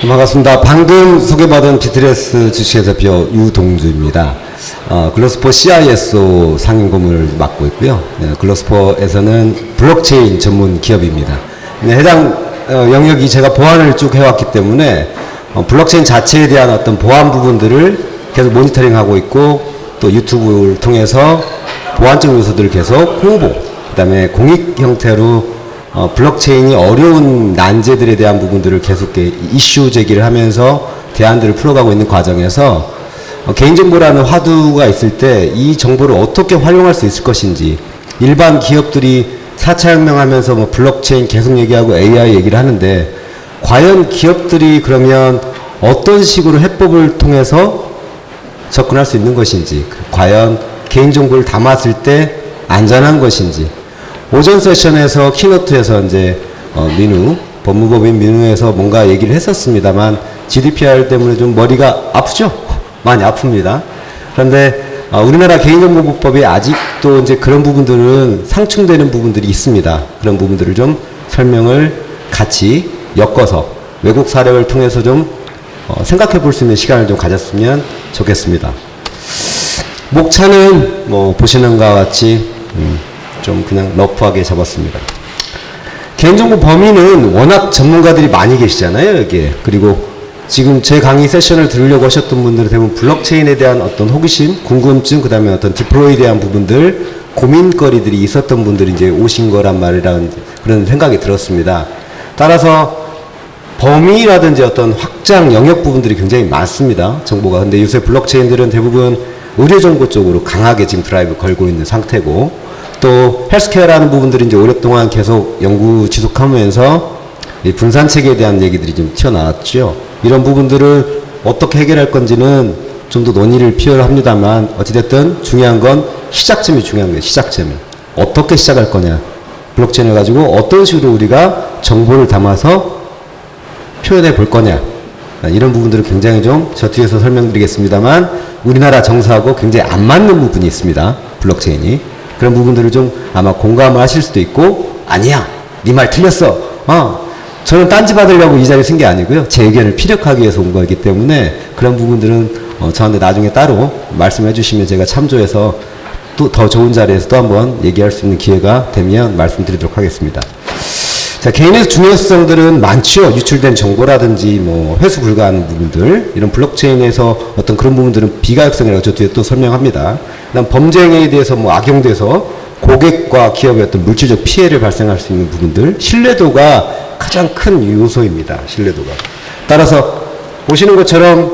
반갑습니다. 방금 소개받은 비트레스 주식회 대표 유동주입니다. 글로스포 CISO 상임고문을 맡고 있고요. 글로스포에서는 블록체인 전문 기업입니다. 해당 영역이 제가 보안을 쭉 해왔기 때문에 블록체인 자체에 대한 어떤 보안 부분들을 계속 모니터링하고 있고, 또 유튜브를 통해서 보안적 요소들을 계속 홍보, 그 다음에 공익 형태로 블록체인이 어려운 난제들에 대한 부분들을 계속 이슈 제기를 하면서 대안들을 풀어가고 있는 과정에서 개인정보라는 화두가 있을 때 이 정보를 어떻게 활용할 수 있을 것인지, 일반 기업들이 4차 혁명하면서 뭐 블록체인 계속 얘기하고 AI 얘기를 하는데, 과연 기업들이 그러면 어떤 식으로 해법을 통해서 접근할 수 있는 것인지, 과연 개인정보를 담았을 때 안전한 것인지. 오전 세션에서 키노트에서 이제 민우 법무법인 민우에서 뭔가 얘기를 했었습니다만, GDPR 때문에 좀 머리가 아프죠? 많이 아픕니다. 그런데 우리나라 개인정보보호법이 아직도 이제 그런 부분들은 상충되는 부분들이 있습니다. 그런 부분들을 좀 설명을 같이 엮어서 외국 사례를 통해서 좀 생각해 볼 수 있는 시간을 좀 가졌으면 좋겠습니다. 목차는 뭐 보시는 것과 같이 좀 그냥 러프하게 잡았습니다. 개인정보 범위는 워낙 전문가들이 많이 계시잖아요, 여기에. 그리고 지금 제 강의 세션을 들으려고 하셨던 분들은 대부분 블록체인에 대한 어떤 호기심, 궁금증, 그 다음에 어떤 디플로이에 대한 부분들, 고민거리들이 있었던 분들이 이제 오신 거란 말이라는 그런 생각이 들었습니다. 따라서 범위라든지 어떤 확장 영역 부분들이 굉장히 많습니다, 정보가. 근데 요새 블록체인들은 대부분 의료정보 쪽으로 강하게 지금 드라이브 걸고 있는 상태고, 또 헬스케어라는 부분들이 이제 오랫동안 계속 연구 지속하면서 이 분산체계에 대한 얘기들이 좀 튀어나왔죠. 이런 부분들을 어떻게 해결할 건지는 좀 더 논의를 필요로 합니다만, 어찌됐든 중요한 건 시작점이 중요한 거예요. 시작점이. 어떻게 시작할 거냐. 블록체인을 가지고 어떤 식으로 우리가 정보를 담아서 표현해 볼 거냐. 이런 부분들을 굉장히 좀 저 뒤에서 설명드리겠습니다만, 우리나라 정서하고 굉장히 안 맞는 부분이 있습니다, 블록체인이. 그런 부분들을 좀 아마 공감을 하실 수도 있고, 아니야, 네 말 틀렸어, 저는 딴지 받으려고 이 자리에 쓴 게 아니고요, 제 의견을 피력하기 위해서 온 거기 때문에 그런 부분들은 저한테 나중에 따로 말씀해 주시면 제가 참조해서 또 더 좋은 자리에서 또 한번 얘기할 수 있는 기회가 되면 말씀드리도록 하겠습니다. 자, 개인의 중요성들은 많죠. 유출된 정보라든지 뭐 회수 불가하는 부분들, 이런 블록체인에서 어떤 그런 부분들은 비가역성이라고 저 뒤에 또 설명합니다. 그다음 범죄행위에 대해서 뭐 악용돼서 고객과 기업의 어떤 물질적 피해를 발생할 수 있는 부분들, 신뢰도가 가장 큰 요소입니다. 신뢰도가. 따라서 보시는 것처럼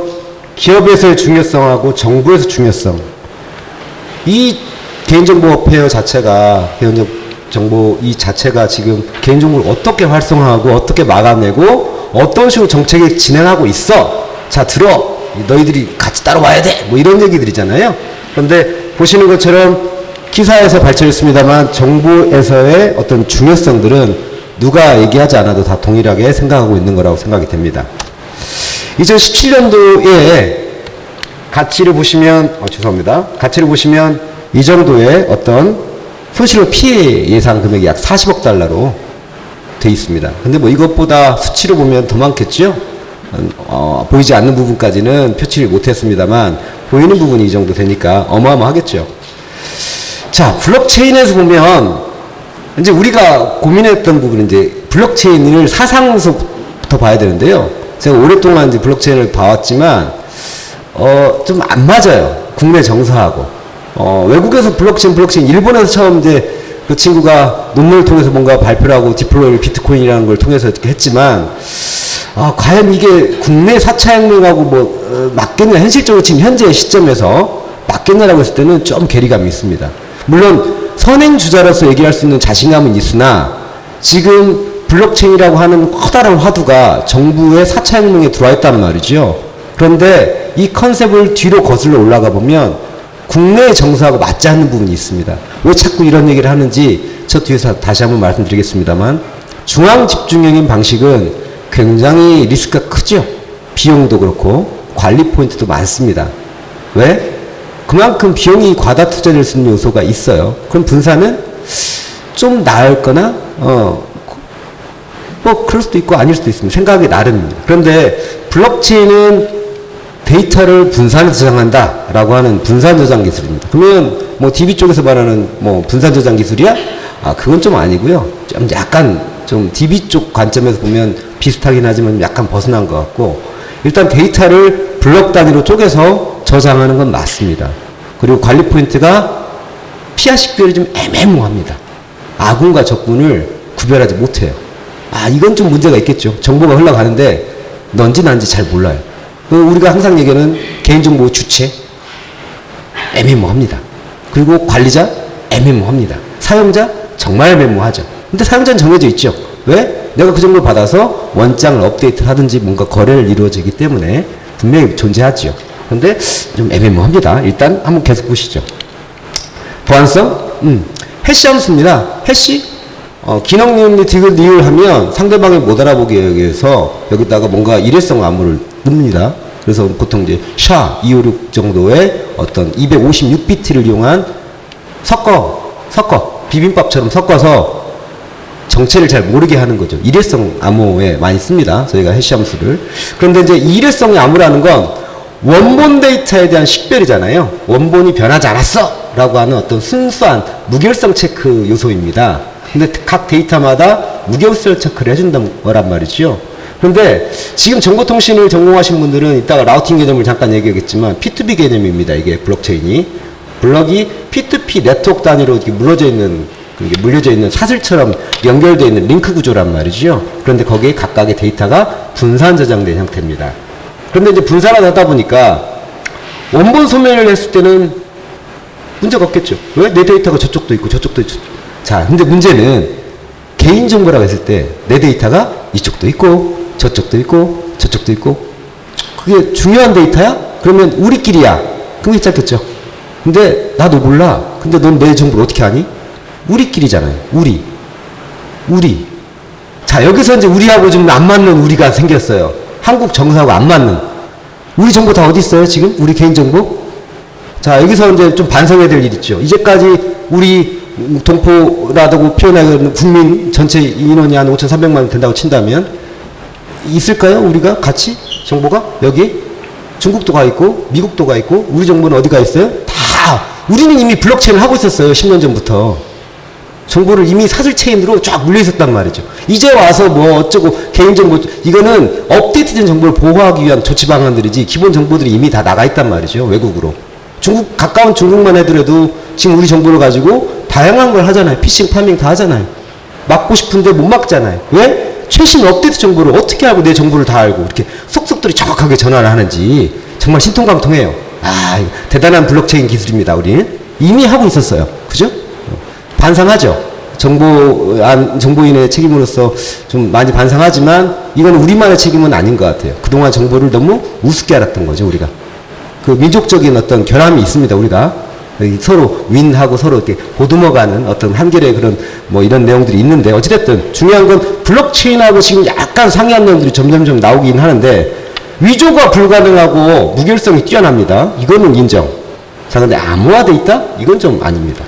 기업에서의 중요성하고 정부에서 중요성, 이 개인정보 페어 자체가, 정보 이 자체가 지금 개인정보를 어떻게 활성화하고 어떻게 막아내고 어떤 식으로 정책을 진행하고 있어, 자 들어, 너희들이 같이 따라와야 돼, 뭐 이런 얘기들이잖아요. 그런데 보시는 것처럼 기사에서 밝혀졌습니다만, 정보에서의 어떤 중요성들은 누가 얘기하지 않아도 다 동일하게 생각하고 있는 거라고 생각이 됩니다. 2017년도에 가치를 보시면, 죄송합니다. 가치를 보시면 이 정도의 어떤 손실로 피해 예상 금액이 약 40억 달러로 돼 있습니다. 근데 뭐 이것보다 수치로 보면 더 많겠죠? 보이지 않는 부분까지는 표치를 못했습니다만, 보이는 부분이 이 정도 되니까 어마어마하겠죠. 자, 블록체인에서 보면 이제 우리가 고민했던 부분은 이제 블록체인을 사상서부터 봐야 되는데요. 제가 오랫동안 이제 블록체인을 봐왔지만, 좀 안 맞아요, 국내 정서하고. 외국에서 블록체인, 일본에서 처음 이제 그 친구가 논문을 통해서 뭔가 발표를 하고 디플로이를 비트코인이라는 걸 통해서 이렇게 했지만, 과연 이게 국내 4차 혁명하고 뭐, 맞겠냐, 현실적으로 지금 현재 시점에서 맞겠냐라고 했을 때는 좀 괴리감이 있습니다. 물론, 선행주자로서 얘기할 수 있는 자신감은 있으나, 지금 블록체인이라고 하는 커다란 화두가 정부의 4차 혁명에 들어와 있단 말이죠. 그런데 이 컨셉을 뒤로 거슬러 올라가 보면, 국내의 정서하고 맞지 않는 부분이 있습니다. 왜 자꾸 이런 얘기를 하는지 저 뒤에서 다시 한번 말씀드리겠습니다만, 중앙 집중형인 방식은 굉장히 리스크가 크죠. 비용도 그렇고 관리 포인트도 많습니다. 왜? 그만큼 비용이 과다 투자될 수 있는 요소가 있어요. 그럼 분산은 좀 나을 거나 뭐 뭐 그럴 수도 있고 아닐 수도 있습니다. 생각이 나름입니다. 그런데 블록체인은 데이터를 분산해서 저장한다라고 하는 분산 저장 기술입니다. 그러면 뭐 DB 쪽에서 말하는 뭐 분산 저장 기술이야? 그건 좀 아니고요. 좀 약간 좀 DB 쪽 관점에서 보면 비슷하긴 하지만 약간 벗어난 것 같고, 일단 데이터를 블록 단위로 쪼개서 저장하는 건 맞습니다. 그리고 관리 포인트가 피아 식별이 좀 애매모호합니다. 아군과 적군을 구별하지 못해요. 이건 좀 문제가 있겠죠. 정보가 흘러가는데 넌지 난지 잘 몰라요. 우리가 항상 얘기하는 개인정보 주체 애매모호합니다. 그리고 관리자 애매모호합니다. 사용자 정말 애매모호하죠. 근데 사용자는 정해져 있죠. 왜? 내가 그 정보를 받아서 원장을 업데이트를 하든지 뭔가 거래를 이루어지기 때문에 분명히 존재하죠. 그런데 좀 애매모호합니다. 일단 한번 계속 보시죠. 보안성? 해시 함수입니다. 해시? 기능 유닛을 리을하면 상대방이 못 알아보기 위해서 여기다가 뭔가 일회성 암호를 넣습니다. 그래서 보통 이제 SHA-256 정도의 어떤 256비트를 이용한 섞어 비빔밥처럼 섞어서 정체를 잘 모르게 하는 거죠. 일회성 암호에 많이 씁니다. 저희가 해시 함수를. 그런데 이제 일회성의 암호라는 건 원본 데이터에 대한 식별이잖아요. 원본이 변하지 않았어! 라고 하는 어떤 순수한 무결성 체크 요소입니다. 근데 각 데이터마다 무결성 체크를 해준다는 거란 말이죠. 그런데 지금 정보통신을 전공하신 분들은 이따가 라우팅 개념을 잠깐 얘기하겠지만 P2B 개념입니다. 이게 블록체인이. 블록이 P2P 네트워크 단위로 이렇게 물려져 있는 사슬처럼 연결되어 있는 링크 구조란 말이죠. 그런데 거기에 각각의 데이터가 분산 저장된 형태입니다. 그런데 이제 분산을 하다 보니까 원본 소멸을 했을 때는 문제가 없겠죠. 왜? 내 데이터가 저쪽도 있고 저쪽도 있고. 자, 근데 문제는 개인정보라고 했을 때 내 데이터가 이쪽도 있고 저쪽도 있고 저쪽도 있고, 그게 중요한 데이터야? 그러면 우리끼리야. 그럼 괜찮겠죠. 근데 나 너 몰라. 근데 넌 내 정보를 어떻게 아니? 우리끼리잖아요. 우리. 자, 여기서 이제 우리하고 좀 안 맞는 우리가 생겼어요. 한국 정서하고 안 맞는. 우리 정보 다 어디 있어요, 지금? 우리 개인정보? 자, 여기서 이제 좀 반성해야 될 일 있죠. 이제까지 우리 동포라고 표현하는 국민 전체 인원이 한 5,300만 명 된다고 친다면, 있을까요? 우리가 같이? 정보가? 여기? 중국도 가 있고, 미국도 가 있고, 우리 정보는 어디가 있어요? 다! 우리는 이미 블록체인을 하고 있었어요. 10년 전부터. 정보를 이미 사슬 체인으로 쫙 물려 있었단 말이죠. 이제 와서 뭐 어쩌고 개인정보, 이거는 업데이트된 정보를 보호하기 위한 조치 방안들이지, 기본 정보들이 이미 다 나가 있단 말이죠. 외국으로. 가까운 중국만 해더라도 지금 우리 정보를 가지고 다양한 걸 하잖아요. 피싱, 파밍 다 하잖아요. 막고 싶은데 못 막잖아요. 왜? 최신 업데이트 정보를 어떻게 알고 내 정보를 다 알고 이렇게 속속들이 정확하게 전환을 하는지 정말 신통방통해요. 대단한 블록체인 기술입니다. 우리는 이미 하고 있었어요. 그죠? 반성하죠. 정보인의 책임으로서 좀 많이 반성하지만 이건 우리만의 책임은 아닌 것 같아요. 그동안 정보를 너무 우습게 알았던 거죠, 우리가. 그 민족적인 어떤 결함이 있습니다, 우리가. 서로 윈하고 서로 이렇게 보듬어가는 어떤 한결의 그런 뭐 이런 내용들이 있는데, 어찌됐든 중요한 건 블록체인하고 지금 약간 상이한 내용들이 점점점 나오긴 하는데, 위조가 불가능하고 무결성이 뛰어납니다. 이거는 인정. 자, 근데 암호화돼 있다? 이건 좀 아닙니다.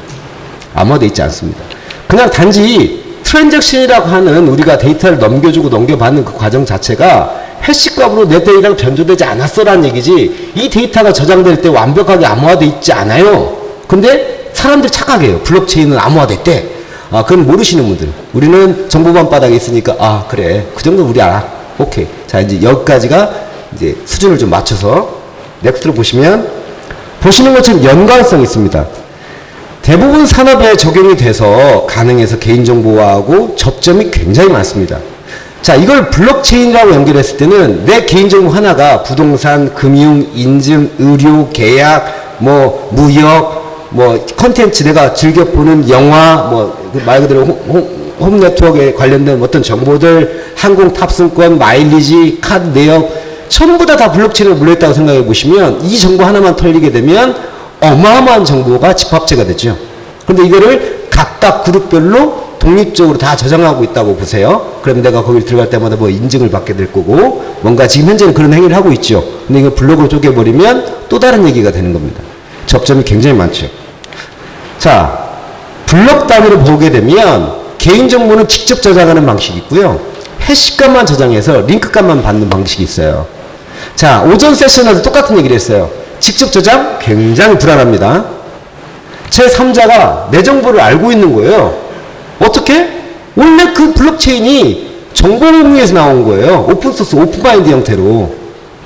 암호화돼 있지 않습니다. 그냥 단지 트랜잭션이라고 하는 우리가 데이터를 넘겨주고 넘겨받는 그 과정 자체가 해시값으로 내 데이터가 변조되지 않았어라는 얘기지, 이 데이터가 저장될 때 완벽하게 암호화돼 있지 않아요. 근데 사람들이 착각해요. 블록체인은 암호화됐대. 그건 모르시는 분들. 우리는 정보만 바닥에 있으니까 그래, 그 정도 우리 알아. 오케이. 자, 이제 여기까지가 이제 수준을 좀 맞춰서 넥스트로 보시면 보시는 것처럼 연관성이 있습니다. 대부분 산업에 적용이 돼서 가능해서 개인정보하고 접점이 굉장히 많습니다. 자, 이걸 블록체인이라고 연결했을 때는 내 개인정보 하나가 부동산, 금융, 인증, 의료, 계약, 무역, 컨텐츠, 내가 즐겨보는 영화, 말 그대로 홈 네트워크에 관련된 어떤 정보들, 항공 탑승권, 마일리지, 카드 내역, 전부 다 블록체인으로 물려있다고 생각해 보시면, 이 정보 하나만 털리게 되면 어마어마한 정보가 집합체가 되죠. 그런데 이거를 각각 그룹별로 독립적으로 다 저장하고 있다고 보세요. 그럼 내가 거기 들어갈 때마다 인증을 받게 될 거고, 뭔가 지금 현재는 그런 행위를 하고 있죠. 근데 이걸 블록으로 쪼개버리면 또 다른 얘기가 되는 겁니다. 접점이 굉장히 많죠. 자, 블록 단위로 보게 되면 개인정보는 직접 저장하는 방식이 있고요. 해시값만 저장해서 링크값만 받는 방식이 있어요. 자, 오전 세션에도 똑같은 얘기를 했어요. 직접 저장 굉장히 불안합니다. 제3자가 내 정보를 알고 있는 거예요. 어떻게? 원래 그 블록체인이 정보 공유에서 나온 거예요. 오픈소스, 오픈마인드 형태로.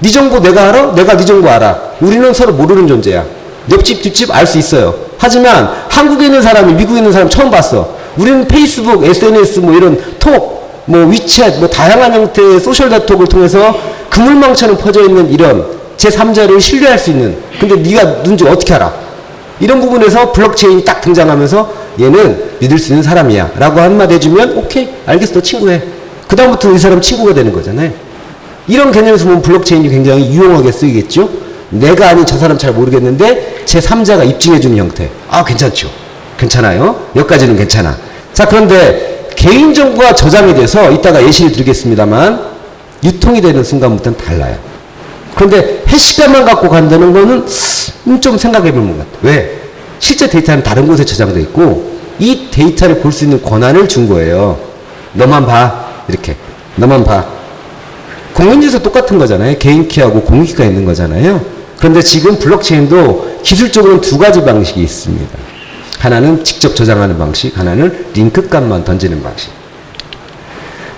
네 정보 내가 알아? 내가 네 정보 알아. 우리는 서로 모르는 존재야. 옆집, 뒷집 알 수 있어요. 하지만 한국에 있는 사람이 미국에 있는 사람 처음 봤어. 우리는 페이스북, SNS 뭐 이런 톡, 뭐 위챗, 뭐 다양한 형태의 소셜 네트워크를 통해서 그물망처럼 퍼져 있는 이런 제3자를 신뢰할 수 있는, 근데 네가 누군지 어떻게 알아? 이런 부분에서 블록체인이 딱 등장하면서 얘는 믿을 수 있는 사람이야 라고 한마디 해주면 오케이 알겠어 너 친구해. 그 다음부터 이 사람 친구가 되는 거잖아요. 이런 개념에서 보면 블록체인이 굉장히 유용하게 쓰이겠죠. 내가 아닌 저 사람 잘 모르겠는데 제3자가 입증해주는 형태. 아 괜찮죠. 괜찮아요. 여기까지는 괜찮아. 자 그런데 개인정보가 저장이 돼서 이따가 예시를 드리겠습니다만 유통이 되는 순간부터는 달라요. 그런데 해시값만 갖고 간다는 거는 좀 생각해 볼 것 같아요. 왜? 실제 데이터는 다른 곳에 저장되어 있고 이 데이터를 볼 수 있는 권한을 준 거예요. 너만 봐. 이렇게. 너만 봐. 공인지수 똑같은 거잖아요. 개인키하고 공유키가 있는 거잖아요. 그런데 지금 블록체인도 기술적으로는 두 가지 방식이 있습니다. 하나는 직접 저장하는 방식, 하나는 링크값만 던지는 방식.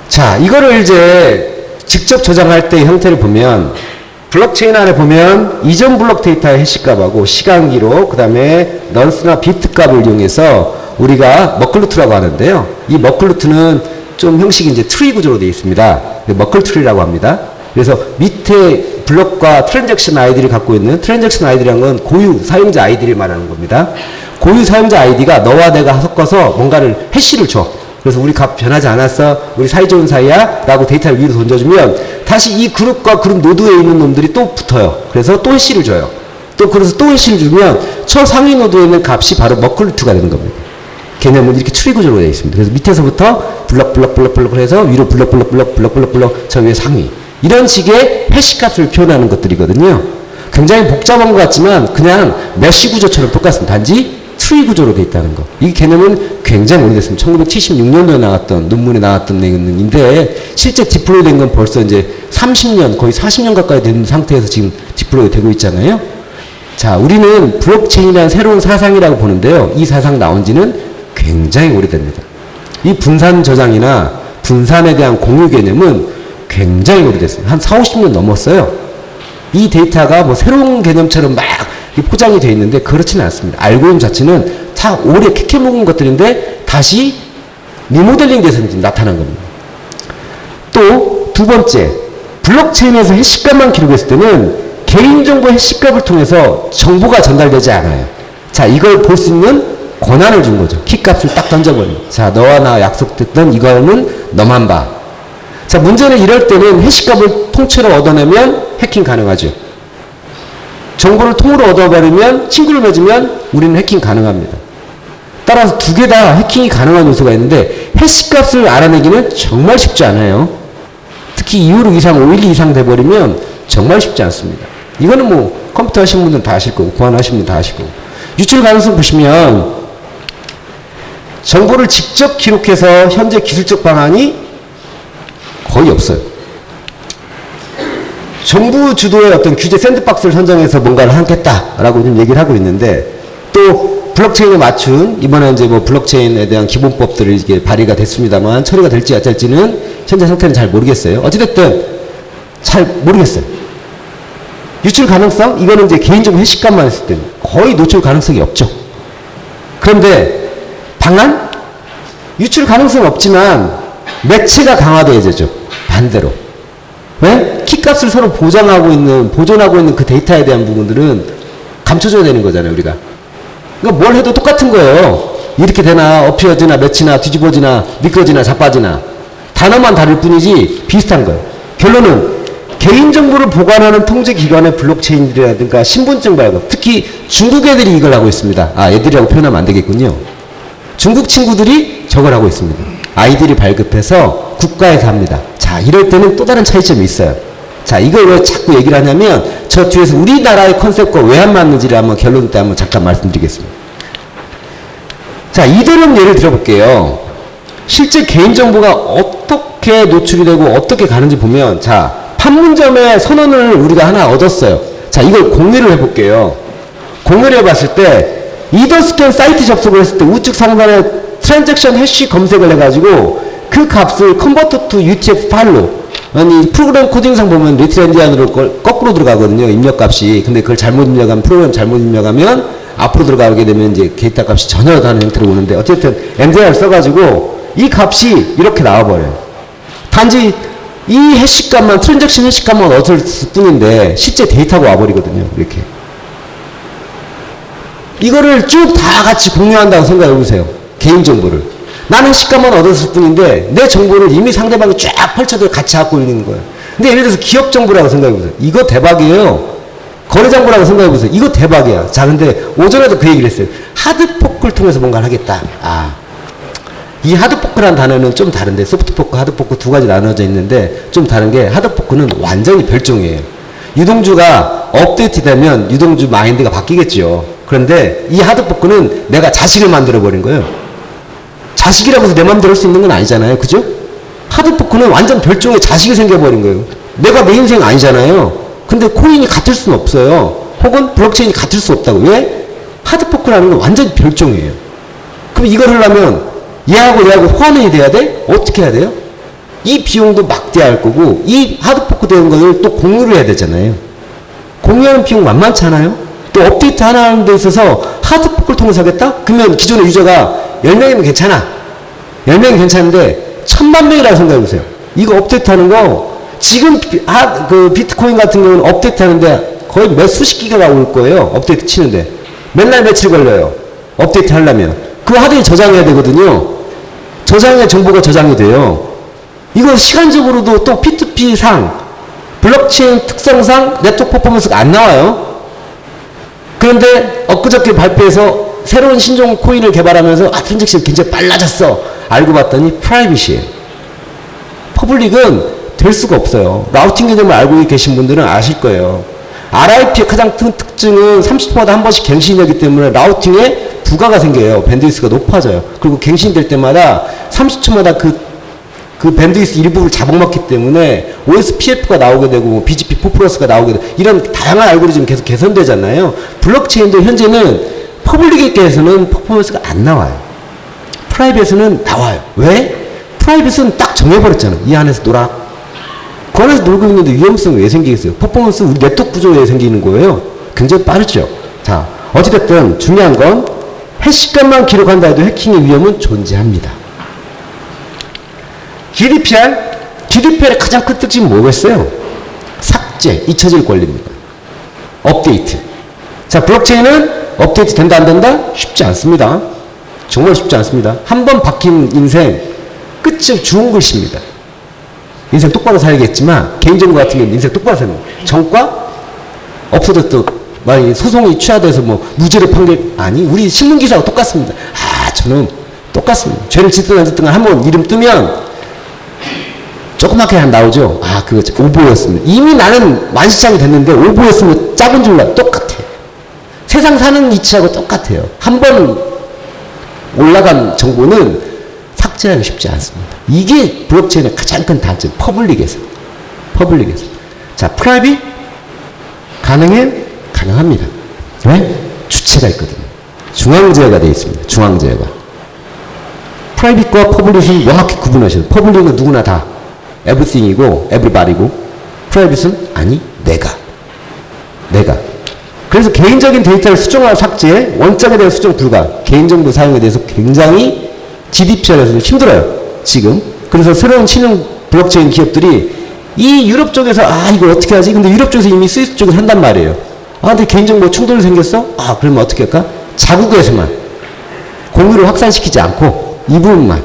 자, 이거를 이제 직접 저장할 때 형태를 보면 블록체인 안에 보면 이전 블록 데이터의 해시값하고 시간기록, 그 다음에 넌스나 비트값을 이용해서 우리가 머클루트라고 하는데요. 이 머클루트는 좀 형식이 이제 트리 구조로 되어 있습니다. 머클 트리라고 합니다. 그래서 밑에 블록과 트랜잭션 아이디를 갖고 있는 트랜잭션 아이디라는 건 고유 사용자 아이디를 말하는 겁니다. 고유 사용자 아이디가 너와 내가 섞어서 뭔가를 해시를 줘. 그래서 우리 값 변하지 않았어. 우리 사이좋은 사이야. 라고 데이터를 위로 던져주면 다시 이 그룹과 그룹 노드에 있는 놈들이 또 붙어요. 그래서 또 해시를 줘요. 또 그래서 또 해시를 주면 저 상위 노드에 있는 값이 바로 머클루트가 되는 겁니다. 개념은 이렇게 트리 구조로 되어 있습니다. 그래서 밑에서부터 블럭 해서 위로 블럭 저 위에 상위. 이런 식의 해시값을 표현하는 것들이거든요. 굉장히 복잡한 것 같지만 그냥 메쉬 구조처럼 똑같습니다. 단지 트리 구조로 되어 있다는 거. 이 개념은 굉장히 오래됐습니다. 1976년도에 나왔던 논문에 나왔던 내용인데 실제 디플로이 된 건 벌써 이제 30년 거의 40년 가까이 된 상태에서 지금 디플로이 되고 있잖아요. 자, 우리는 블록체인이라는 새로운 사상이라고 보는데요. 이 사상 나온 지는 굉장히 오래됩니다. 이 분산 저장이나 분산에 대한 공유 개념은 굉장히 오래됐어요. 한 4, 50년 넘었어요. 이 데이터가 뭐 새로운 개념처럼 막 포장이 되어 있는데 그렇지는 않습니다. 알고리즘 자체는 다 오래 캐캐먹은 것들인데 다시 리모델링 돼서 나타난 겁니다. 또 두 번째, 블록체인에서 해시값만 기록했을 때는 개인정보 해시값을 통해서 정보가 전달되지 않아요. 자, 이걸 볼 수 있는 권한을 준 거죠. 키값을 딱 던져버립니다. 자, 너와 나 약속됐던 이거는 너만 봐. 자, 문제는 이럴 때는 해시값을 통째로 얻어내면 해킹 가능하죠. 정보를 통으로 얻어버리면 친구를 맺으면 우리는 해킹 가능합니다. 따라서 두 개 다 해킹이 가능한 요소가 있는데 해시값을 알아내기는 정말 쉽지 않아요. 특히 256 이상, 512 이상 돼버리면 정말 쉽지 않습니다. 이거는 뭐 컴퓨터 하시는 분들은 다 아실 거고 보안하시는 분들 다 아실 거고. 유출 가능성 보시면 정보를 직접 기록해서 현재 기술적 방안이 거의 없어요. 정부 주도의 어떤 규제 샌드박스를 선정해서 뭔가를 하겠다라고 좀 얘기를 하고 있는데 또 블록체인에 맞춘 이번에 이제 뭐 블록체인에 대한 기본법들이 이게 발의가 됐습니다만 처리가 될지 안 될지는 현재 상태는 잘 모르겠어요. 어찌됐든 잘 모르겠어요. 유출 가능성? 이거는 이제 개인정보 해시값만 했을 때는 거의 노출 가능성이 없죠. 그런데 방안? 유출 가능성은 없지만 매체가 강화되어야죠. 반대로. 왜? 키값을 서로 보존하고 있는 그 데이터에 대한 부분들은 감춰줘야 되는 거잖아요, 우리가. 그러니까 뭘 해도 똑같은 거예요. 이렇게 되나, 엎혀지나, 맺히나, 뒤집어지나, 미끄러지나, 자빠지나. 단어만 다를 뿐이지 비슷한 거예요. 결론은 개인정보를 보관하는 통제기관의 블록체인이라든가 신분증 발급, 특히 중국 애들이 이걸 하고 있습니다. 아, 애들이라고 표현하면 안 되겠군요. 중국 친구들이 저걸 하고 있습니다. 아이디를 발급해서 국가에서 합니다. 자, 이럴 때는 또 다른 차이점이 있어요. 자, 이걸 왜 자꾸 얘기를 하냐면 저 뒤에서 우리나라의 컨셉과 왜 안 맞는지를 한번 결론 때 한번 잠깐 말씀드리겠습니다. 자, 이대로 예를 들어볼게요. 실제 개인정보가 어떻게 어떻게 노출이 되고 어떻게 가는지 보면, 자, 판문점의 선언을 우리가 하나 얻었어요. 자, 이걸 공유를 해볼게요. 공유를 해봤을 때 이더스캔 사이트 접속을 했을 때 우측 상단에 트랜잭션 해시 검색을 해가지고 그 값을 컨버터 투 UTF 파일로, 아니 프로그램 코딩상 보면 리틀 엔디안으로 거꾸로 들어가거든요, 입력값이. 근데 그걸 잘못 입력하면, 프로그램 잘못 입력하면 앞으로 들어가게 되면 이제 데이터 값이 전혀 다른 형태로 오는데, 어쨌든 엔디안을 써가지고 이 값이 이렇게 나와버려요. 단지 이 해시값만, 트랜잭션 해시값만 얻을 뿐인데 실제 데이터가 와버리거든요, 이렇게. 이거를 쭉 다 같이 공유한다고 생각해보세요. 개인정보를. 나는 해시값만 얻었을 뿐인데 내 정보를 이미 상대방이 쫙 펼쳐서 같이 갖고 있는 거예요. 근데 예를 들어서 기업 정보라고 생각해보세요. 이거 대박이에요. 거래 정보라고 생각해보세요. 이거 대박이야. 자, 근데 오전에도 그 얘기를 했어요. 하드포크를 통해서 뭔가를 하겠다. 이 하드포크라는 단어는 좀 다른데, 소프트포크, 하드포크 두 가지 나눠져 있는데 좀 다른 게, 하드포크는 완전히 별종이에요. 유동주가 업데이트 되면 유동주 마인드가 바뀌겠죠. 그런데 이 하드포크는 내가 자식을 만들어버린 거예요. 자식이라고 해서 내 맘대로 할 수 있는 건 아니잖아요. 그죠? 하드포크는 완전 별종의 자식이 생겨버린 거예요. 내가 내 인생 아니잖아요. 근데 코인이 같을 수는 없어요. 혹은 블록체인이 같을 수 없다고. 왜? 하드포크라는 건 완전 별종이에요. 그럼 이걸 하려면 얘하고 호환이 돼야 돼? 어떻게 해야 돼요? 이 비용도 막대할 거고, 이 하드포크 되는 거를 또 공유를 해야 되잖아요. 공유하는 비용 만만찮아요? 또 업데이트 하나 하는 데 있어서 하드포크를 통해서 하겠다? 그러면 기존의 유저가 10명이면 괜찮아. 10명이 괜찮은데 1000만 명이라고 생각해보세요. 이거 업데이트 하는 거, 지금 그 비트코인 같은 경우는 업데이트 하는데 거의 몇 수십 기가가 올 거예요. 업데이트 치는데. 맨날 며칠 걸려요. 업데이트 하려면. 그 하드에 저장해야 되거든요. 저장의 정보가 저장이 돼요. 이거 시간적으로도 또 P2P상, 블록체인 특성상 네트워크 퍼포먼스가 안 나와요. 그런데 엊그저께 발표해서 새로운 신종 코인을 개발하면서 트랜잭션이 굉장히 빨라졌어. 알고 봤더니 프라이빗이에요. 퍼블릭은 될 수가 없어요. 라우팅 개념을 알고 계신 분들은 아실 거예요. RIP의 가장 큰 특징은 30초마다 한 번씩 갱신이 되기 때문에 라우팅에 부가가 생겨요. 밴드위스가 높아져요. 그리고 갱신될 때마다 30초마다 그 밴드위스 일부를 잡아먹기 때문에 OSPF가 나오게 되고 BGP 4+가 나오게 되고 이런 다양한 알고리즘이 계속 개선되잖아요. 블록체인도 현재는 퍼블릭에서는 퍼포먼스가 안 나와요. 프라이빗에서는 나와요. 왜? 프라이빗은 딱 정해버렸잖아요. 이 안에서 놀아. 그 안에서 놀고 있는데 위험성이 왜 생기겠어요? 퍼포먼스 우리 네트워크 구조에 생기는 거예요. 굉장히 빠르죠. 자, 어찌됐든 중요한 건 해시값만 기록한다 해도 해킹의 위험은 존재합니다. GDPR의 가장 큰 특징은 뭐겠어요? 삭제, 잊혀질 권리입니다. 업데이트. 자, 블록체인은 업데이트 된다 안 된다? 쉽지 않습니다. 정말 쉽지 않습니다. 한 번 박힌 인생 끝이 죽은 글씨입니다. 인생 똑바로 살겠지만 개인정보 같은 경우는 인생 똑바로 사는 거예요. 전과 없어졌던 만약에 소송이 취하돼서 뭐 무죄를 판결, 아니 우리 신문기사하고 똑같습니다. 저는 똑같습니다. 죄를 짓든 안 짓든 한번 이름 뜨면 조그맣게 나오죠. 그거 오보였습니다. 이미 나는 만시장이 됐는데 오보였으면 작은 줄 알아. 똑같아요. 세상 사는 이치하고 똑같아요. 한 번 올라간 정보는 삭제하기 쉽지 않습니다. 이게 블록체인의 가장 큰 단점. 퍼블릭에서. 자, 프라이빗 가능해? 가능합니다. 왜? 주체가 있거든요. 중앙제어가 되어 있습니다. 중앙제어가. 프라이빗과 퍼블릭은 명확히 구분하셔야 돼요. 퍼블릭은 누구나 다 everything이고 everybody고, 프라이빗은 아니 내가. 그래서 개인적인 데이터를 수정하고 삭제, 원장에 대한 수정 불가, 개인정보 사용에 대해서 굉장히 GDPR에서도 힘들어요. 지금. 그래서 새로운 신흥 블록체인 기업들이 이 유럽 쪽에서 이걸 어떻게 하지? 근데 유럽 쪽에서 이미 스위스 쪽에서 한단 말이에요. 근데 개인정보 충돌이 생겼어? 그러면 어떻게 할까? 자국에서만 공유를 확산시키지 않고 이 부분만.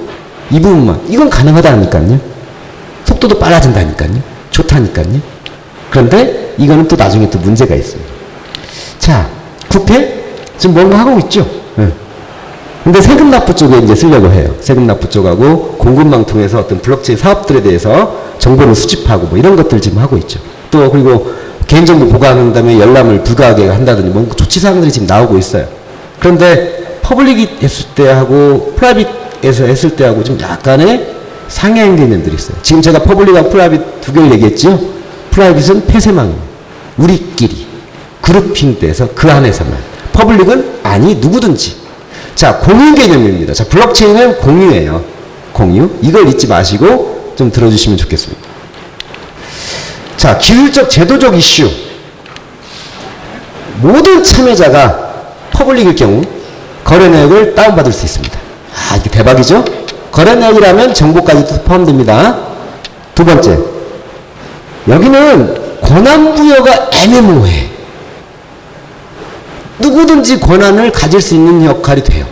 이건 가능하다니까요. 속도도 빨라진다니까요. 좋다니까요. 그런데 이거는 또 나중에 또 문제가 있어요. 자, 국회 지금 뭔가 하고 있죠. 근데 세금 납부 쪽에 이제 쓰려고 해요. 세금 납부 쪽하고 공급망 통해서 어떤 블록체인 사업들에 대해서 정보를 수집하고 뭐 이런 것들 지금 하고 있죠. 또 그리고 개인정보 보관한 다음에 열람을 불가하게 한다든지 뭔가 조치사항들이 지금 나오고 있어요. 그런데 퍼블릭이 했을 때하고 프라이빗에서 했을 때하고 좀 약간의 상향 개념들이 있어요. 지금 제가 퍼블릭하고 프라이빗 두 개를 얘기했죠. 프라이빗은 폐쇄망입니다. 우리끼리 그룹핑돼서 그 안에서만. 퍼블릭은 아니 누구든지. 자, 공유 개념입니다. 자, 블록체인은 공유예요. 공유. 이걸 잊지 마시고 좀 들어주시면 좋겠습니다. 자, 기술적 제도적 이슈. 모든 참여자가 퍼블릭일 경우 거래 내역을 다운받을 수 있습니다. 아, 이게 대박이죠? 거래 내역이라면 정보까지도 포함됩니다. 두 번째, 여기는 권한 부여가 애매모호해. 누구든지 권한을 가질 수 있는 역할이 돼요.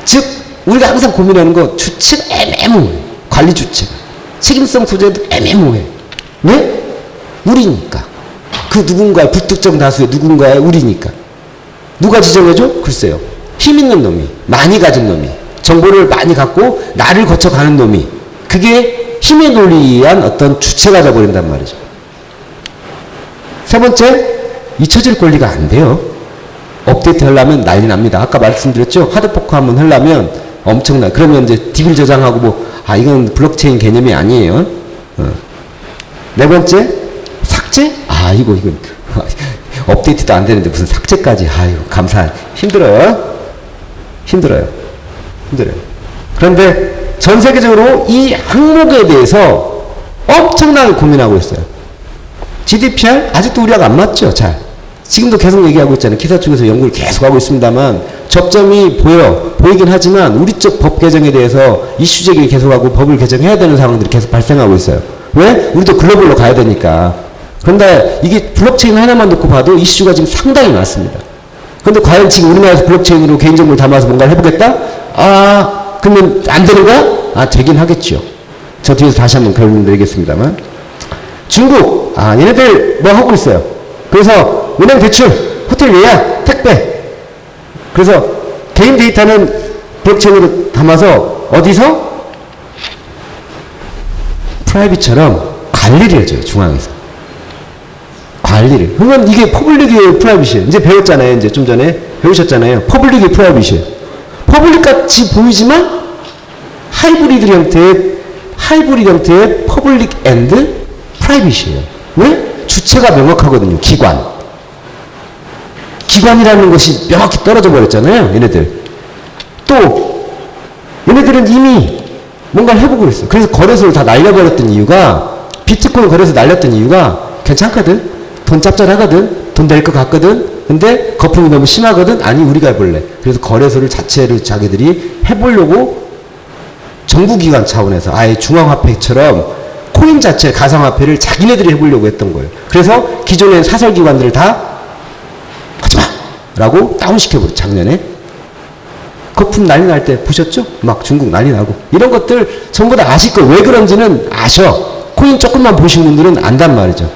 즉, 우리가 항상 고민하는 거 주체가 애매모호해. 관리 주체가. 책임성 소재도 애매모호해. 왜? 우리니까. 그 누군가의 불특정 다수의 누군가의 우리니까. 누가 지정해줘? 글쎄요. 힘 있는 놈이, 많이 가진 놈이, 정보를 많이 갖고 나를 거쳐가는 놈이, 그게 힘의 논리에 의한 어떤 주체가 돼버린단 말이죠. 세 번째, 잊혀질 권리가 안 돼요. 업데이트 하려면 난리 납니다. 아까 말씀드렸죠? 하드포크 한번 하려면 엄청나. 그러면 이제 DB를 저장하고 이건 블록체인 개념이 아니에요. 네 번째, 삭제? 이건 업데이트도 안 되는데 무슨 삭제까지. 감사. 힘들어요. 그런데 전 세계적으로 이 항목에 대해서 엄청나게 고민하고 있어요. GDPR? 아직도 우리하고 안 맞죠? 잘. 지금도 계속 얘기하고 있잖아요. 기사 쪽에서 연구를 계속 하고 있습니다만 접점이 보이긴 하지만 우리 쪽 법 개정에 대해서 이슈 제기를 계속하고 법을 개정해야 되는 상황들이 계속 발생하고 있어요. 왜? 우리도 글로벌로 가야 되니까. 그런데 이게 블록체인 하나만 놓고 봐도 이슈가 지금 상당히 많습니다. 그런데 과연 지금 우리나라에서 블록체인으로 개인정보를 담아서 뭔가를 해보겠다? 그러면 안 되는 거야? 되긴 하겠죠. 저 뒤에서 다시 한번 결론 내리겠습니다만. 중국, 얘네들 뭐 하고 있어요. 그래서 은행 대출, 호텔 예약, 택배. 그래서 개인 데이터는 블록체인으로 담아서 어디서? 프라이빗처럼 관리를 해줘요. 중앙에서. 관리를. 그러면 이게 퍼블릭이에요, 프라이빗이에요. 이제 배웠잖아요. 이제 좀 전에 배우셨잖아요. 퍼블릭이 프라이빗이에요. 퍼블릭 같이 보이지만 하이브리드 형태의 퍼블릭 앤드 프라이빗이에요. 왜? 주체가 명확하거든요. 기관이라는 것이 명확히 떨어져 버렸잖아요. 얘네들. 또 얘네들은 이미 뭔가를 해보고 있어요. 그래서 거래소를 다 날려버렸던 이유가, 비트코인 거래소 날렸던 이유가 괜찮거든. 돈 짭짤하거든. 돈 낼 것 같거든. 근데 거품이 너무 심하거든. 아니, 우리가 해볼래. 그래서 거래소를 자체를 자기들이 해보려고 정부기관 차원에서 아예 중앙화폐처럼 코인 자체 가상화폐를 자기네들이 해보려고 했던 거예요. 그래서 기존의 사설기관들을 다 하지마! 라고 다운시켜버려. 작년에. 거품 난리 날 때 보셨죠? 막 중국 난리 나고. 이런 것들 전부 다 아실 거예요. 왜 그런지는 아셔. 코인 조금만 보신 분들은 안단 말이죠.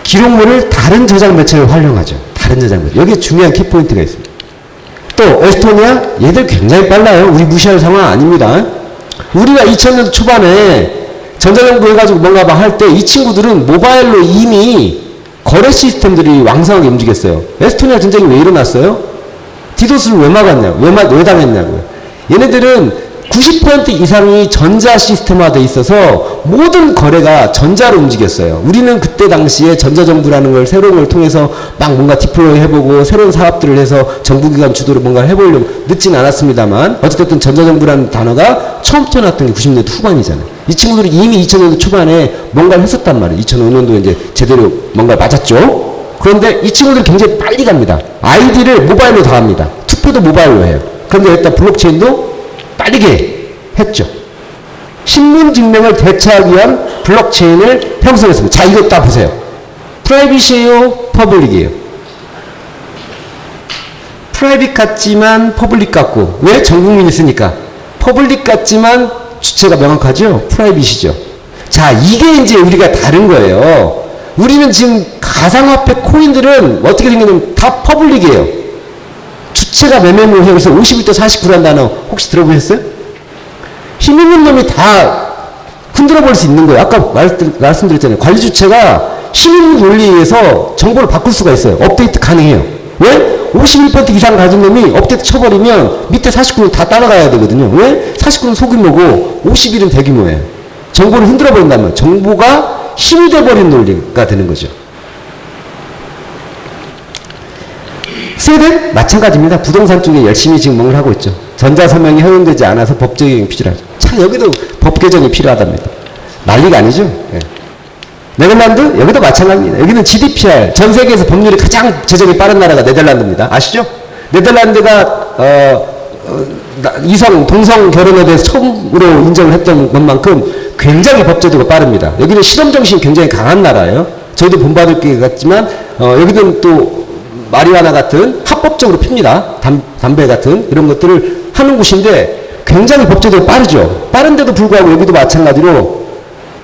기록물을 다른 저장 매체를 활용하죠. 다른 저장 매체. 여기에 중요한 키포인트가 있습니다. 또 에스토니아, 얘들 굉장히 빨라요. 우리 무시할 상황 아닙니다. 우리가 2000년도 초반에 전자정부 해가지고 뭔가 막 할 때 이 친구들은 모바일로 이미 거래 시스템들이 왕성하게 움직였어요. 에스토니아 전쟁이 왜 일어났어요? 디도스를 왜 막았냐고, 왜 당했냐고요. 얘네들은 90% 이상이 전자 시스템화되어 있어서 모든 거래가 전자로 움직였어요. 우리는 그때 당시에 전자정부라는 걸 새로운 걸 통해서 막 뭔가 디플로이 해보고 새로운 사업들을 해서 정부기관 주도로 뭔가를 해보려고 늦진 않았습니다만 어쨌든 전자정부라는 단어가 처음 태어났던 게 90년대 후반이잖아요. 이 친구들이 이미 2000년도 초반에 뭔가를 했었단 말이에요. 2005년도에 이제 제대로 뭔가를 맞았죠. 그런데 이 친구들이 굉장히 빨리 갑니다. 아이디를 모바일로 다 합니다. 투표도 모바일로 해요. 그런데 일단 블록체인도 빠르게 했죠. 신분 증명을 대체하기 위한 블록체인을 형성했습니다. 자, 이거 딱 보세요. 프라이빗이에요? 퍼블릭이에요? 프라이빗 같지만 퍼블릭 같고. 왜? 전 국민이 쓰니까. 퍼블릭 같지만 주체가 명확하죠? 프라이빗이죠. 자, 이게 이제 우리가 다른 거예요. 우리는 지금 가상화폐 코인들은 어떻게 생겼냐면 다 퍼블릭이에요. 주체가 매매모호해요. 그래서 51대 49라는 단어 혹시 들어보셨어요? 힘 있는 놈이 다 흔들어 버릴 수 있는 거예요. 아까 말씀드렸잖아요. 관리 주체가 힘 있는 논리에 의해서 정보를 바꿀 수가 있어요. 업데이트 가능해요. 왜? 51% 이상 가진 놈이 업데이트 쳐버리면 밑에 49는 다 따라가야 되거든요. 왜? 49는 소규모고 51은 대규모예요. 정보를 흔들어 버린다면 정보가 힘이 돼버린 논리가 되는 거죠. 스웨덴 마찬가지입니다. 부동산 쪽에 열심히 지금 뭔가를 하고 있죠. 전자서명이 허용되지 않아서 법 적용이 필요하죠. 참 여기도 법 개정이 필요하답니다. 난리가 아니죠. 예. 네덜란드 여기도 마찬가지입니다. 여기는 GDPR 전 세계에서 법률이 가장 제정이 빠른 나라가 네덜란드입니다. 아시죠? 네덜란드가 이성 동성 결혼에 대해서 처음으로 인정을 했던 것만큼 굉장히 법 제도가 빠릅니다. 여기는 실험 정신이 굉장히 강한 나라예요. 저희도 본받을 게 같지만 여기는 또 마리화나 같은 합법적으로 핍니다. 담배 같은 이런 것들을 하는 곳인데 굉장히 법 제도가 빠르죠. 빠른데도 불구하고 여기도 마찬가지로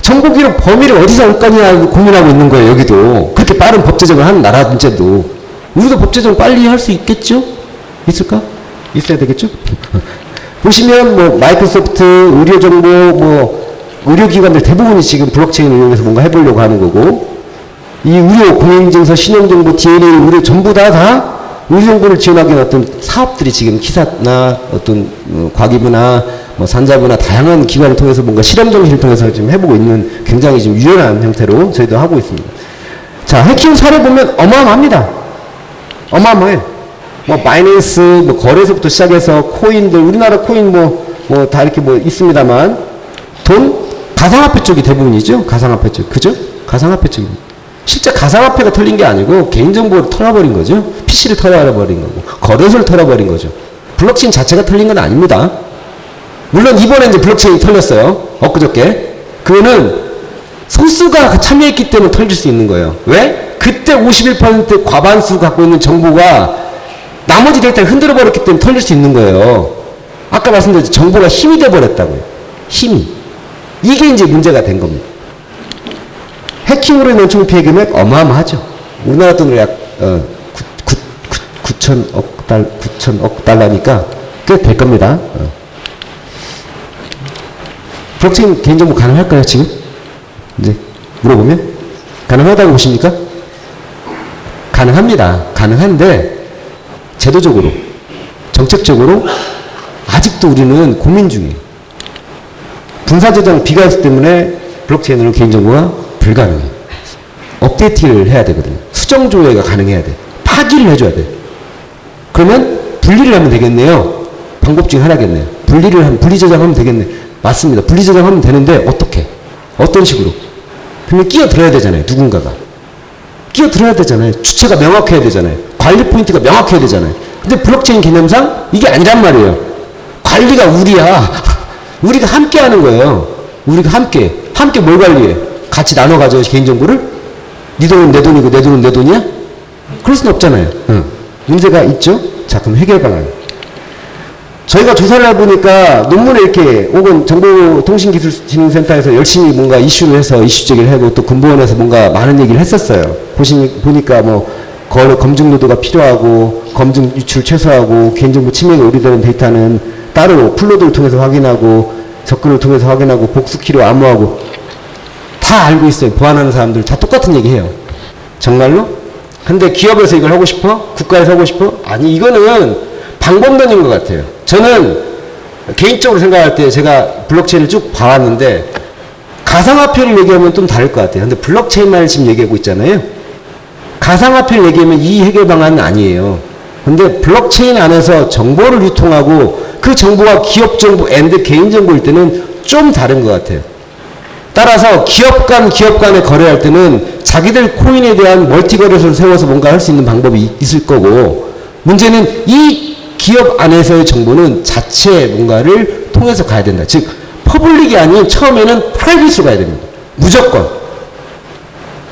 정보기록 범위를 어디서 올 거냐 고민하고 있는 거예요. 여기도 그렇게 빠른 법 제정을 하는 나라인데도 우리도 법 제정 빨리 할 수 있겠죠? 있을까? 있어야 되겠죠? 보시면 뭐 마이크로소프트, 의료정보, 뭐 의료기관들 대부분이 지금 블록체인을 이용해서 뭔가 해보려고 하는 거고 이 의료 공인증서, 신용정보, DNA, 의료 전부 다 의료정보를 지원하기 위한 어떤 사업들이 지금 기사나 어떤 과기부나 뭐 산자부나 다양한 기관을 통해서 뭔가 실험 정신을 통해서 지금 해보고 있는 굉장히 지금 유연한 형태로 저희도 하고 있습니다. 자, 해킹 사례 보면 어마어마합니다. 어마어마해. 뭐 바이낸스, 뭐 거래소부터 시작해서 코인들, 우리나라 코인 뭐 다 이렇게 뭐 있습니다만 돈 가상화폐 쪽이 대부분이죠. 가상화폐 쪽, 그죠? 가상화폐 쪽이. 실제 가상화폐가 털린 게 아니고 개인정보를 털어버린 거죠. PC를 털어버린 거고 거래소를 털어버린 거죠. 블록체인 자체가 털린 건 아닙니다. 물론 이번에 이제 블록체인이 털렸어요. 엊그저께. 그거는 소수가 참여했기 때문에 털릴 수 있는 거예요. 왜? 그때 51% 과반수 갖고 있는 정보가 나머지 데이터를 흔들어 버렸기 때문에 털릴 수 있는 거예요. 아까 말씀드렸죠. 정보가 힘이 돼버렸다고요. 힘이. 이게 이제 문제가 된 겁니다. 해킹으로 인한 총 피해 금액 어마어마하죠. 우리나라 돈으로 약 9천억 달러니까 꽤 될 겁니다. 블록체인 개인정보 가능할까요, 지금? 이제 물어보면? 가능하다고 보십니까? 가능합니다. 가능한데, 제도적으로, 정책적으로, 아직도 우리는 고민 중이에요. 분사저장 비가이스 때문에 블록체인으로 개인정보가 불가능해요. 업데이트를 해야 되거든요. 수정 조회가 가능해야 돼. 파기를 해줘야 돼. 그러면 분리를 하면 되겠네요. 방법 중에 하나겠네요. 분리 저장하면 되겠네. 맞습니다. 분리 저장하면 되는데 어떻게? 어떤 식으로? 그러면 끼어들어야 되잖아요. 누군가가. 끼어들어야 되잖아요. 주체가 명확해야 되잖아요. 관리 포인트가 명확해야 되잖아요. 근데 블록체인 개념상 이게 아니란 말이에요. 관리가 우리야. 우리가 함께 하는 거예요. 우리가 함께 뭘 관리해? 같이 나눠 가져요, 개인정보를? 네 돈은 내 돈이고 내 돈은 내 돈이야? 그럴 수는 없잖아요. 문제가 있죠? 자, 그럼 해결 방안. 저희가 조사를 해보니까 논문에 이렇게 혹은 정보통신기술진흥센터에서 열심히 뭔가 이슈를 해서 이슈 제기를 하고 또 근보원에서 뭔가 많은 얘기를 했었어요. 보니까 뭐 검증 노드가 필요하고 검증 유출 최소화하고 개인정보 침해가 우려되는 데이터는 따로 플로드를 통해서 확인하고 접근을 통해서 확인하고 복수키로 암호하고 다 알고 있어요. 보안하는 사람들 다 똑같은 얘기해요. 정말로? 근데 기업에서 이걸 하고 싶어? 국가에서 하고 싶어? 아니, 이거는 방법론인 것 같아요. 저는 개인적으로 생각할 때 제가 블록체인을 쭉 봐왔는데 가상화폐를 얘기하면 좀 다를 것 같아요. 근데 블록체인만을 지금 얘기하고 있잖아요. 가상화폐를 얘기하면 이 해결 방안은 아니에요. 근데 블록체인 안에서 정보를 유통하고 그 정보가 기업 정보 앤드 개인 정보일 때는 좀 다른 것 같아요. 따라서 기업 간에 거래할 때는 자기들 코인에 대한 멀티 거래소를 세워서 뭔가 할 수 있는 방법이 있을 거고, 문제는 이 기업 안에서의 정보는 자체 뭔가를 통해서 가야 된다. 즉 퍼블릭이 아닌 처음에는 프라이빗으로 가야 됩니다.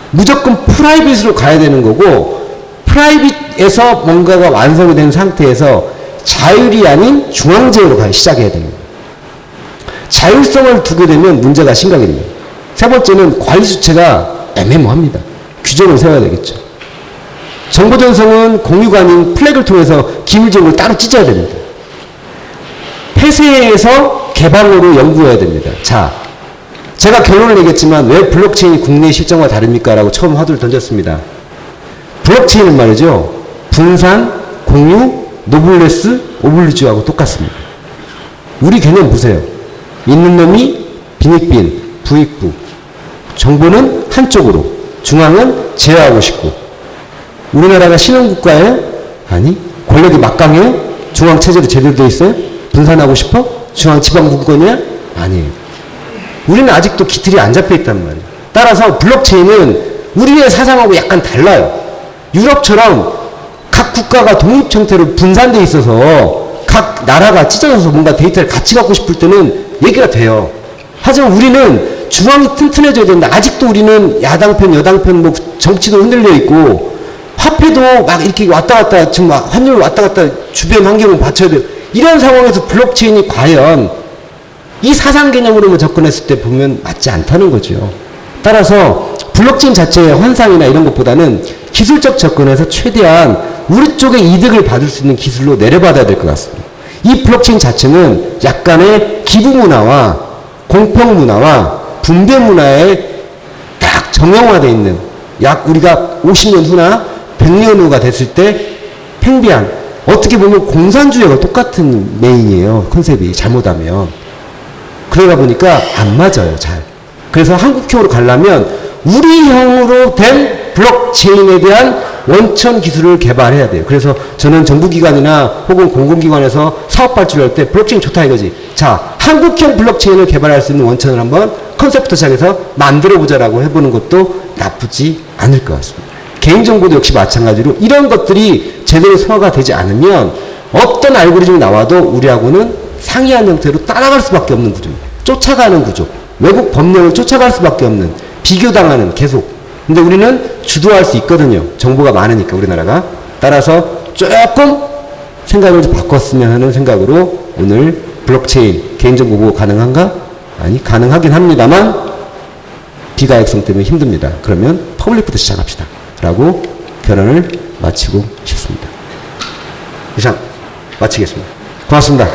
무조건 프라이빗으로 가야 되는 거고, 프라이빗에서 뭔가가 완성이 된 상태에서 자율이 아닌 중앙제어로 시작해야 됩니다. 자율성을 두게 되면 문제가 심각해집니다. 세 번째는 관리 주체가 애매모호합니다. 규정을 세워야 되겠죠. 정보 전송은 공유가 아닌 플래그를 통해서 기밀정보를 따로 찢어야 됩니다. 폐쇄해서 개방으로 연구해야 됩니다. 자, 제가 결론을 내겠지만 왜 블록체인이 국내 실정과 다릅니까? 라고 처음 화두를 던졌습니다. 블록체인은 말이죠. 분산, 공유, 노블레스, 오블리주하고 똑같습니다. 우리 개념 보세요. 있는 놈이 빈익빈, 부익부. 정보는 한쪽으로, 중앙은 제어하고 싶고. 우리나라가 신흥국가예요? 아니. 권력이 막강해요? 중앙체제로 제대로 되어 있어요? 분산하고 싶어? 중앙지방분권이야? 아니에요. 우리는 아직도 기틀이 안 잡혀 있단 말이에요. 따라서 블록체인은 우리의 사상하고 약간 달라요. 유럽처럼 각 국가가 독립 형태로 분산되어 있어서 각 나라가 찢어져서 뭔가 데이터를 같이 갖고 싶을 때는 얘기가 돼요. 하지만 우리는 중앙이 튼튼해져야 되는데 아직도 우리는 야당편, 여당편, 뭐 정치도 흔들려 있고 화폐도 막 이렇게 왔다 갔다 지금 막 환율 왔다 갔다 주변 환경을 받쳐야 돼요. 이런 상황에서 블록체인이 과연 이 사상 개념으로만 접근했을 때 보면 맞지 않다는 거죠. 따라서 블록체인 자체의 환상이나 이런 것보다는 기술적 접근에서 최대한 우리 쪽의 이득을 받을 수 있는 기술로 내려받아야 될 것 같습니다. 이 블록체인 자체는 약간의 기부 문화와 공평 문화와 분배 문화에 딱 정형화되어 있는 약 우리가 50년 후나 100년 후가 됐을 때 팽배한 어떻게 보면 공산주의와 똑같은 메인이에요. 컨셉이 잘못하면. 그러다 보니까 안 맞아요. 잘. 그래서 한국형으로 가려면 우리형으로 된 블록체인에 대한 원천 기술을 개발해야 돼요. 그래서 저는 정부기관이나 혹은 공공기관에서 사업 발주를 할 때 블록체인 좋다 이거지. 자, 한국형 블록체인을 개발할 수 있는 원천을 한번 컨셉부터 시작해서 만들어보자라고 해보는 것도 나쁘지 않을 것 같습니다. 개인정보도 역시 마찬가지로 이런 것들이 제대로 소화가 되지 않으면 어떤 알고리즘이 나와도 우리하고는 상이한 형태로 따라갈 수밖에 없는 구조입니다. 쫓아가는 구조. 외국 법령을 쫓아갈 수밖에 없는 비교당하는 계속. 근데 우리는 주도할 수 있거든요. 정보가 많으니까 우리나라가. 따라서 조금 생각을 좀 바꿨으면 하는 생각으로 오늘 블록체인 개인정보 보호 가능한가? 아니 가능하긴 합니다만 비가역성 때문에 힘듭니다. 그러면 퍼블릭부터 시작합시다. 라고 결론을 마치고 싶습니다. 이상 마치겠습니다. 고맙습니다.